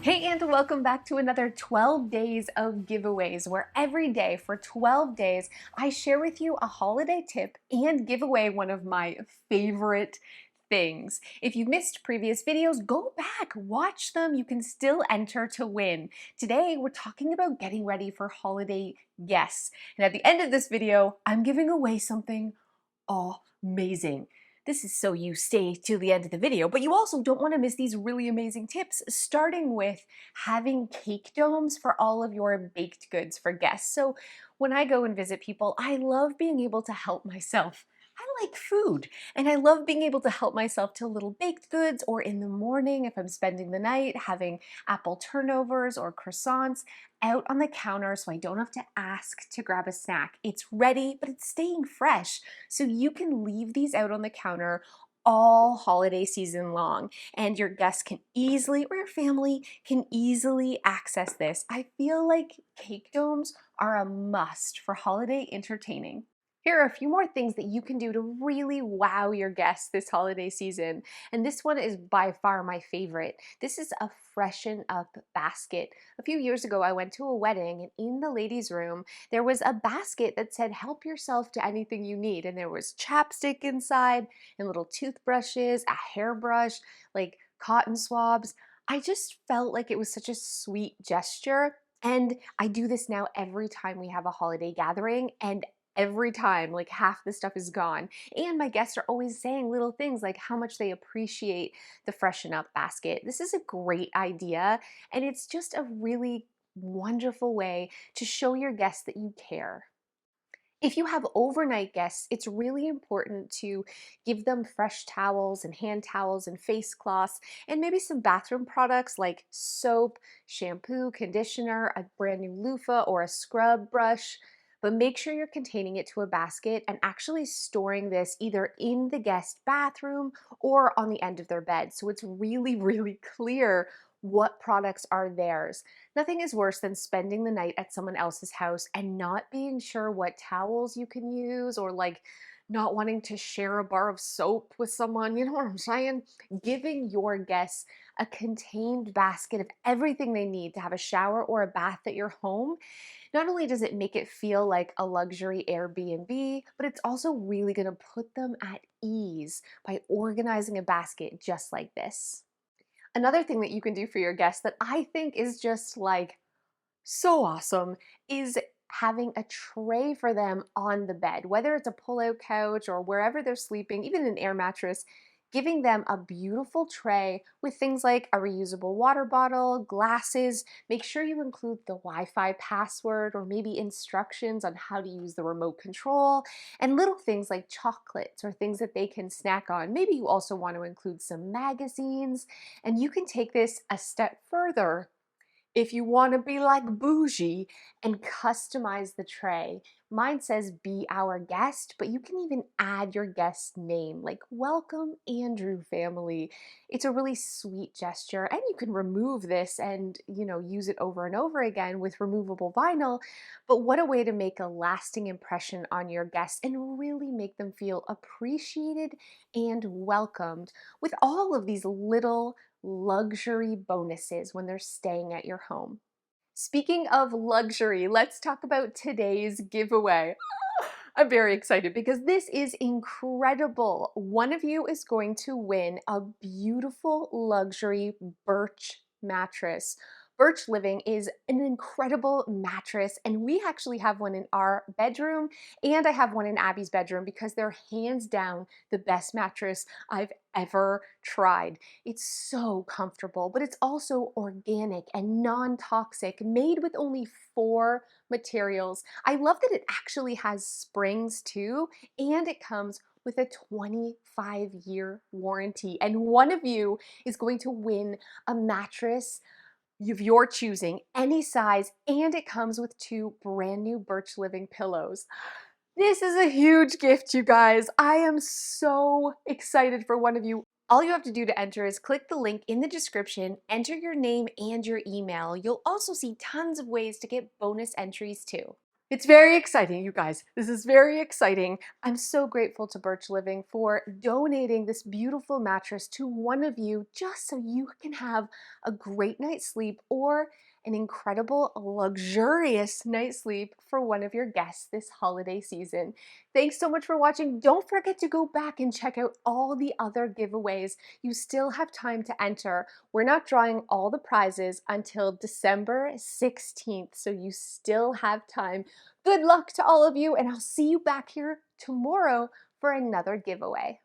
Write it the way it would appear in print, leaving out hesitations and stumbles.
Hey, and welcome back to another 12 days of giveaways, where every day for 12 days, I share with you a holiday tip and give away one of my favorite things. If you missed previous videos, go back, watch them. You can still enter to win. Today, we're talking about getting ready for holiday guests. And at the end of this video, I'm giving away something amazing. This is so you stay to the end of the video, but you also don't want to miss these really amazing tips, starting with having cake domes for all of your baked goods for guests. So when I go and visit people, I love being able to help myself. I like food, and I love being able to help myself to little baked goods, or in the morning, if I'm spending the night, having apple turnovers or croissants out on the counter so I don't have to ask to grab a snack. It's ready, but it's staying fresh. So you can leave these out on the counter all holiday season long, and your guests can easily, or your family can easily access this. I feel like cake domes are a must for holiday entertaining. Here are a few more things that you can do to really wow your guests this holiday season. And this one is by far my favorite. This is a Freshen Up Basket. A few years ago, I went to a wedding, and in the ladies' room, there was a basket that said, "Help yourself to anything you need." And there was chapstick inside, and little toothbrushes, a hairbrush, like cotton swabs. I just felt like it was such a sweet gesture. And I do this now every time we have a holiday gathering, and every time, like, half the stuff is gone. And my guests are always saying little things like how much they appreciate the Freshen Up basket. This is a great idea, and it's just a really wonderful way to show your guests that you care. If you have overnight guests, it's really important to give them fresh towels and hand towels and face cloths, and maybe some bathroom products like soap, shampoo, conditioner, a brand new loofah, or a scrub brush. But make sure you're containing it to a basket and actually storing this either in the guest bathroom or on the end of their bed. So it's really, really clear what products are theirs. Nothing is worse than spending the night at someone else's house and not being sure what towels you can use, or like not wanting to share a bar of soap with someone. You know what I'm saying? Giving your guests a contained basket of everything they need to have a shower or a bath at your home. Not only does it make it feel like a luxury Airbnb, but it's also really going to put them at ease by organizing a basket just like this. Another thing that you can do for your guests that I think is just like so awesome is having a tray for them on the bed, whether it's a pull-out couch or wherever they're sleeping, even an air mattress. Giving them a beautiful tray with things like a reusable water bottle, glasses. Make sure you include the Wi-Fi password or maybe instructions on how to use the remote control, and little things like chocolates or things that they can snack on. Maybe you also want to include some magazines, and you can take this a step further if you want to be like bougie and customize the tray. Mine says "Be our guest," but you can even add your guest's name, like "Welcome Andrew family." It's a really sweet gesture, and you can remove this and, use it over and over again with removable vinyl. But what a way to make a lasting impression on your guests and really make them feel appreciated and welcomed with all of these little luxury bonuses when they're staying at your home. Speaking of luxury, let's talk about today's giveaway. I'm very excited because this is incredible. One of you is going to win a beautiful luxury birch mattress. Birch Living is an incredible mattress, and we actually have one in our bedroom, and I have one in Abby's bedroom because they're hands down the best mattress I've ever tried. It's so comfortable, but it's also organic and non-toxic, made with only 4 materials. I love that it actually has springs too, and it comes with a 25-year warranty. And one of you is going to win a mattress of your choosing, any size, and it comes with 2 brand new Birch Living pillows. This is a huge gift, you guys. I am so excited for one of you. All you have to do to enter is click the link in the description, enter your name and your email. You'll also see tons of ways to get bonus entries too. It's very exciting, you guys. This is very exciting. I'm so grateful to Birch Living for donating this beautiful mattress to one of you just so you can have a great night's sleep or an incredible, luxurious night's sleep for one of your guests this holiday season. Thanks so much for watching. Don't forget to go back and check out all the other giveaways. You still have time to enter. We're not drawing all the prizes until December 16th, so you still have time. Good luck to all of you, and I'll see you back here tomorrow for another giveaway.